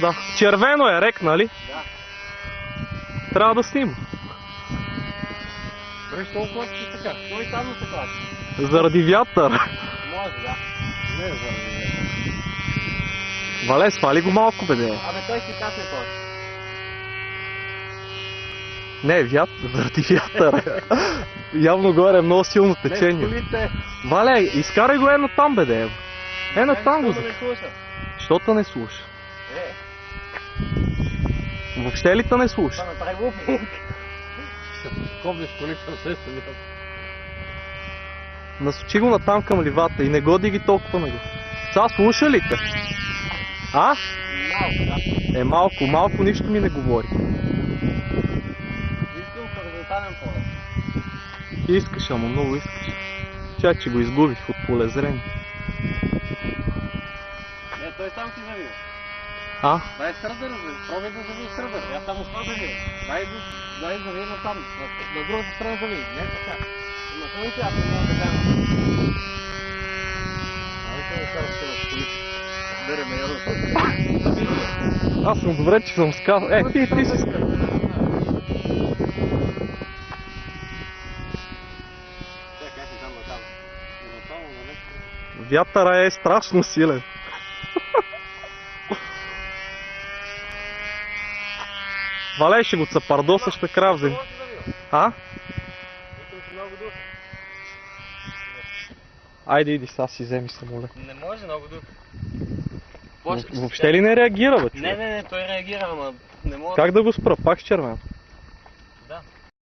Да. Червено е рек, нали? Да. Трябва да снима. Виж толкова си така. Той само се клачи. Заради вятър. Може, да. Не заради вятър. Вале, свали го малко, бе. Абе, той си касне този. Не, заради вятър. Явно горе е много силно течение. Не, столите. Вале, изкарай го едно там, бе. Едно там го. Не слуша. Защото не слуша. Въобще ли те не слуша? Това направи глупинг. Кобнеш количество сестри. Насочи го натам към ливата и не го диги толкова него. Сега слуша ли те? А? Малко, да. Малко нищо ми не говори. Искам хоризонтален полет. Искаш, ама много искаш. Чак, че го изгубих от полезрение. Не, той сам си завива. А? Дай сърдър, пробай да зави сърдър. Я само това завива. Дай зави на там, на другата страна зави. Не така. На слънце аз не мога да кажа. Ай, това е караш на столица. Береме я. Аз съм добре, че съм скал. Ти си скал. Вятъра е страшно силен. Валей, ще го цапардосаш накрая в земя. А? Айде, иди, сега си вземи самолет. Не може много дух. Въобще ли не реагира, бе? Не, той реагира, ама не мога. Как да го спра? Пак с червено.